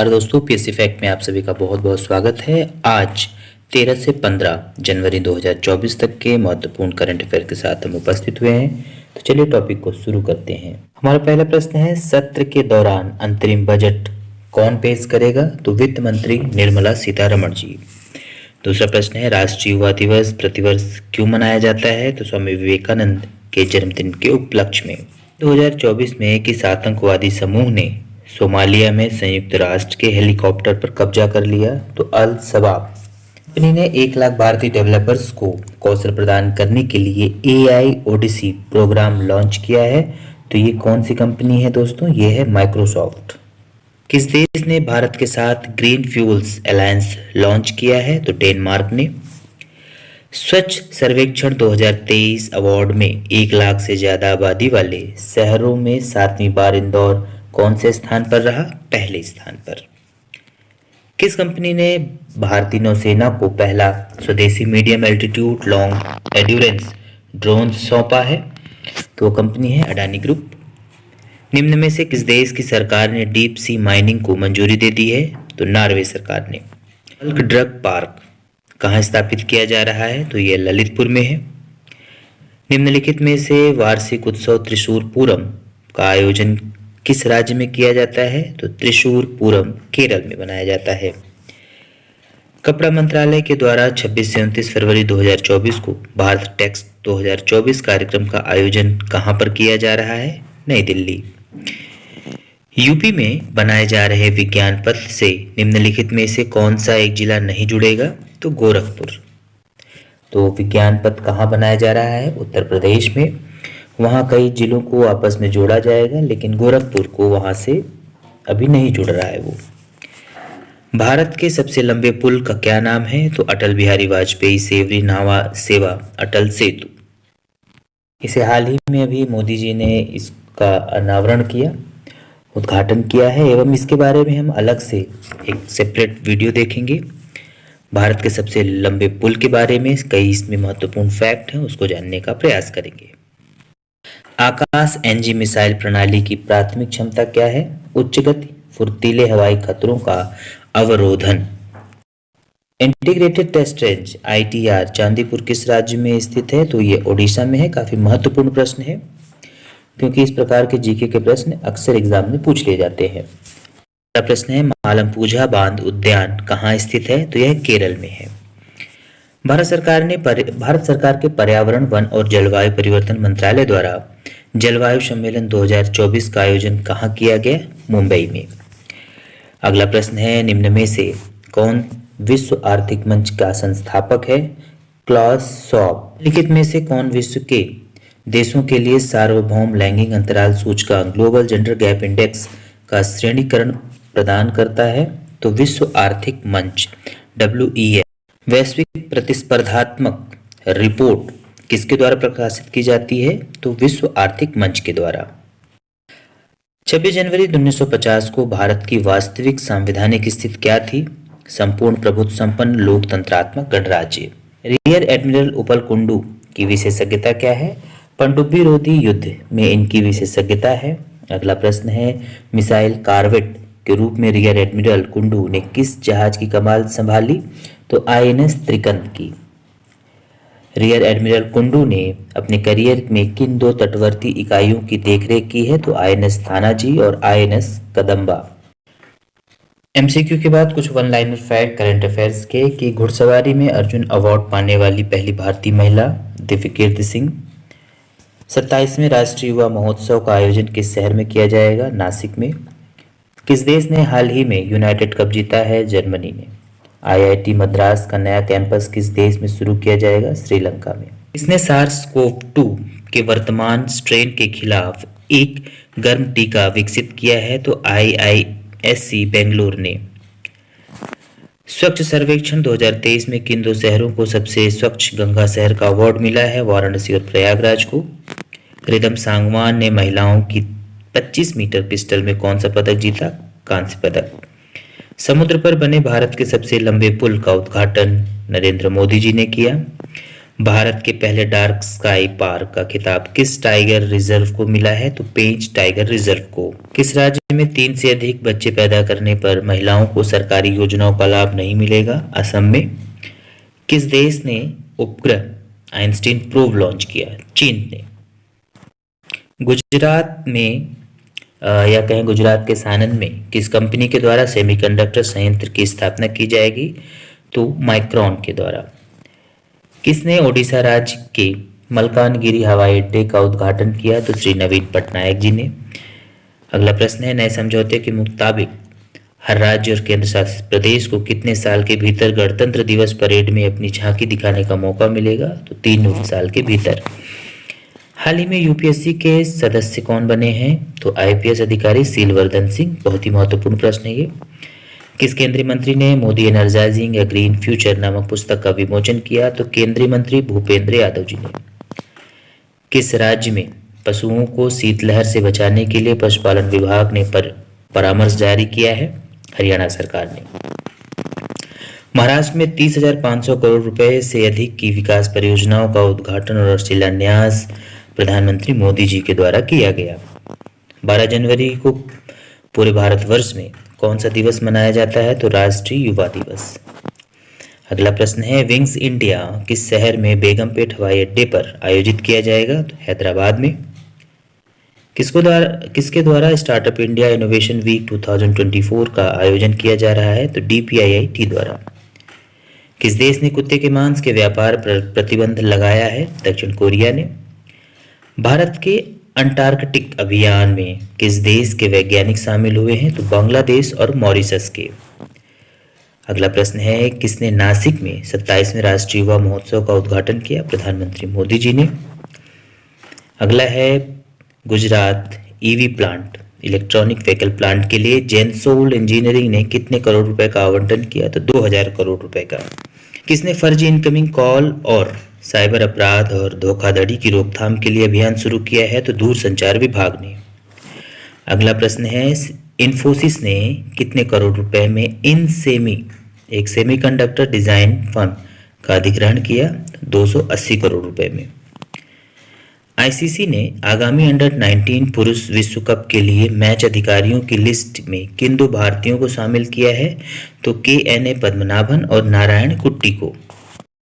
और दोस्तों PSC fact में आप सभी का बहुत बहुत स्वागत है। आज 13 से 15 जनवरी 2024 तक के महत्वपूर्ण करंट अफेयर के साथ हम उपस्थित हुए हैं। तो चलिए टॉपिक को शुरू करते हैं। हमारा पहला प्रश्न है, सत्र के दौरान अंतरिम बजट कौन पेश करेगा? तो वित्त मंत्री निर्मला सीतारमण जी। दूसरा प्रश्न है, राष्ट्रीय युवा दिवस प्रतिवर्ष क्यों मनाया जाता है? तो स्वामी विवेकानंद के जन्मदिन के उपलक्ष्य में। 2024 में किस आतंकवादी समूह ने सोमालिया में संयुक्त राष्ट्र के हेलीकॉप्टर पर कब्जा कर लिया? तो अल शबाब। कंपनी ने 1 लाख भारतीय डेवलपर्स को कौशल प्रदान करने के लिए AI ओडिसी प्रोग्राम लॉन्च किया है। तो ये कौन सी कंपनी है दोस्तों? ये है माइक्रोसॉफ्ट। किस देश ने भारत के साथ ग्रीन फ्यूल्स अलायंस लॉन्च किया है? तो डेनमार्क ने। स्वच्छ सर्वेक्षण 2023 अवार्ड में 1 लाख से ज्यादा आबादी वाले शहरों में 7वीं बार इंदौर कौन से स्थान पर रहा? पहले स्थान पर। किस कंपनी ने भारतीय नौसेना को पहला स्वदेशी मीडियम एल्टीट्यूड लॉन्ग एड्योरेंस ड्रोन सौंपा है? तो कंपनी है अडानी ग्रुप। निम्न में से किस देश की सरकार ने डीप सी माइनिंग को मंजूरी दे दी है? तो नॉर्वे सरकार ने। बल्क ड्रग पार्क कहाँ स्थापित किया जा रहा है? तो यह ललितपुर में है। निम्नलिखित में से वार्षिक उत्सव त्रिशूर पूरम का आयोजन किस राज्य में किया जाता है? तो त्रिशूर पूरम केरल में बनाया जाता है। कपड़ा मंत्रालय के द्वारा 26 से 29 फरवरी 2024 को भारत टेक्स 2024 कार्यक्रम का आयोजन कहां पर किया जा रहा है? नई दिल्ली। यूपी में बनाए जा रहे विज्ञान पथ से निम्नलिखित में से कौन सा एक जिला नहीं जुड़ेगा? तो गोरखपुर। तो विज्ञान पथ कहाँ बनाया जा रहा है? उत्तर प्रदेश में। वहाँ कई जिलों को आपस में जोड़ा जाएगा, लेकिन गोरखपुर को वहाँ से अभी नहीं जुड़ रहा है वो। भारत के सबसे लंबे पुल का क्या नाम है? तो अटल बिहारी वाजपेयी सेवरी नावा सेवा अटल सेतु। इसे हाल ही में अभी मोदी जी ने इसका अनावरण किया, उद्घाटन किया है, एवं इसके बारे में हम अलग से एक सेपरेट वीडियो देखेंगे। भारत के सबसे लंबे पुल के बारे में कई इसमें महत्वपूर्ण फैक्ट हैं, उसको जानने का प्रयास करेंगे। आकाश NG मिसाइल प्रणाली की प्राथमिक क्षमता क्या है? उच्च गति, फुर्तीले हवाई खतरों का अवरोधन। Integrated test range ITR Chandipur किस राज्य में स्थित है? तो ये ओडिशा में है। काफी महत्वपूर्ण प्रश्न है, क्योंकि इस प्रकार के जीके के प्रश्न अक्सर एग्जाम में पूछ लिए जाते हैं। अगला प्रश्न है, मालमपूजा बांध उद्यान कहाँ स्थित है? तो यह केरल में है। भारत सरकार के पर्यावरण, वन और जलवायु परिवर्तन मंत्रालय द्वारा जलवायु सम्मेलन 2024 का आयोजन कहाँ किया गया? मुंबई में। अगला प्रश्न है, निम्न में से कौन विश्व आर्थिक मंच का संस्थापक है? क्लॉस शॉब। लिखित में से कौन विश्व के देशों के लिए सार्वभौम लैंगिक अंतराल सूचकांक ग्लोबल जेंडर गैप इंडेक्स का श्रेणीकरण प्रदान करता है? तो विश्व आर्थिक मंच WEF। वैश्विक प्रतिस्पर्धात्मक रिपोर्ट किसके द्वारा प्रकाशित की जाती है? तो विश्व आर्थिक मंच के द्वारा। 26 जनवरी 1950 को भारत की वास्तविक संवैधानिक स्थिति क्या थी? संपूर्ण प्रभुत्व संपन्न लोकतंत्रात्मक गणराज्य। रियर एडमिरल उपलकुंडू की विशेषज्ञता क्या है? पनडुब्बी रोधी युद्ध में इनकी विशेषज्ञता है। अगला प्रश्न है, मिसाइल कॉर्वेट के रूप में रियर एडमिरल कुंडू ने किस जहाज की कमान संभाली? तो INS त्रिकंद की। रियर एडमिरल कुंडू ने अपने करियर में किन 2 तटवर्ती इकाइयों की देखरेख की है? तो INS थानाजी और INS कदम्बा। MCQ के बाद कुछ one liner fact current affairs के कि घुड़सवारी में अर्जुन अवार्ड पाने वाली पहली भारतीय महिला दिव्यकीर्ति सिंह। 27वें राष्ट्रीय युवा महोत्सव का आयोजन किस शहर में किया जाएगा? नासिक में। किस देश ने हाल ही में यूनाइटेड कप जीता है? जर्मनी ने। IIT मद्रास का नया कैंपस किस देश में शुरू किया जाएगा? श्रीलंका में। इसने SARS-CoV-2 के वर्तमान स्ट्रेन के खिलाफ एक गर्म टीका विकसित किया है? तो IISc बेंगलुरु ने। स्वच्छ सर्वेक्षण 2023 में किन 2 शहरों को सबसे स्वच्छ गंगा शहर का अवार्ड मिला है? वाराणसी और प्रयागराज को। रिदम सांगवान ने महिलाओं की 25 मीटर पिस्टल में कौन सा पदक जीता? कांस्य पदक। समुद्र पर बने भारत के सबसे लंबे पुल का उद्घाटन नरेंद्र मोदी जी ने किया। भारत के पहले डार्क स्काई पार्क का खिताब किस टाइगर रिजर्व को मिला है? तो पेंच टाइगर रिजर्व को। किस राज्य में 3 से अधिक बच्चे पैदा करने पर महिलाओं को सरकारी योजनाओं का लाभ नहीं मिलेगा? असम में। किस देश ने उपग्रह आइंस्टीन प्रोब लॉन्च किया? चीन ने। गुजरात में या कहें गुजरात के सानंद में किस कंपनी के द्वारा सेमीकंडक्टर संयंत्र की स्थापना की जाएगी? तो माइक्रॉन के द्वारा। किसने ओडिशा राज्य के मलकानगिरी हवाई अड्डे का उद्घाटन किया? तो श्री नवीन पटनायक जी ने। अगला प्रश्न है, नए समझौते के मुताबिक हर राज्य और केंद्र शासित प्रदेश को कितने साल के भीतर गणतंत्र दिवस परेड में अपनी झांकी दिखाने का मौका मिलेगा? तो 3 साल के भीतर। हाल ही में यूपीएससी के सदस्य कौन बने हैं? तो आईपीएस अधिकारी सीलवर्धन सिंह। बहुत ही महत्वपूर्ण प्रश्न है ये। किस केंद्रीय मंत्री ने मोदी एनर्जाइजिंग ए ग्रीन फ्यूचर नामक पुस्तक का विमोचन किया? तो केंद्रीय मंत्री भूपेंद्र यादव जी ने। किस राज्य में पशुओं को शीतलहर से बचाने के लिए पशुपालन विभाग ने परामर्श जारी किया है? हरियाणा सरकार ने। महाराष्ट्र में 30,500 करोड़ रुपए से अधिक की विकास परियोजनाओं का उद्घाटन और शिलान्यास प्रधानमंत्री मोदी जी के द्वारा किया गया। 12 जनवरी को पूरे भारतवर्ष में कौन सा दिवस मनाया जाता है? तो राष्ट्रीय युवा दिवस। अगला प्रश्न है, विंग्स इंडिया किस शहर में बेगमपेट हवाई अड्डे पर आयोजित किया जाएगा? तो हैदराबाद में। किसके द्वारा स्टार्टअप इंडिया इनोवेशन वीक 2024 का आयोजन किया जा रहा है? तो DPIIT द्वारा। किस देश ने कुत्ते के मांस के व्यापार पर प्रतिबंध लगाया है? दक्षिण कोरिया ने। भारत के अंटार्कटिक अभियान में किस देश के वैज्ञानिक शामिल हुए हैं? तो बांग्लादेश और मॉरिशस के। अगला प्रश्न है, किसने नासिक में 27वें राष्ट्रीय युवा महोत्सव का उद्घाटन किया? प्रधानमंत्री मोदी जी ने। अगला है, Gujarat EV plant electronic vehicle plant के लिए जेनसोल इंजीनियरिंग ने कितने करोड़ रुपए का आवंटन किया? तो 2000 करोड़ रुपए का। किसने फर्जी इनकमिंग कॉल और साइबर अपराध और धोखाधड़ी की रोकथाम के लिए अभियान शुरू किया है? तो दूरसंचार विभाग ने। अगला प्रश्न है, इन्फोसिस ने कितने करोड़ रुपए में इनसेमी एक सेमीकंडक्टर डिजाइन फर्म का अधिग्रहण किया? 280 करोड़ रुपए में। आईसीसी ने आगामी अंडर 19 पुरुष विश्व कप के लिए मैच अधिकारियों की लिस्ट में किन 2 भारतीयों को शामिल किया है? तो KNA पद्मनाभन और नारायण कुट्टी को।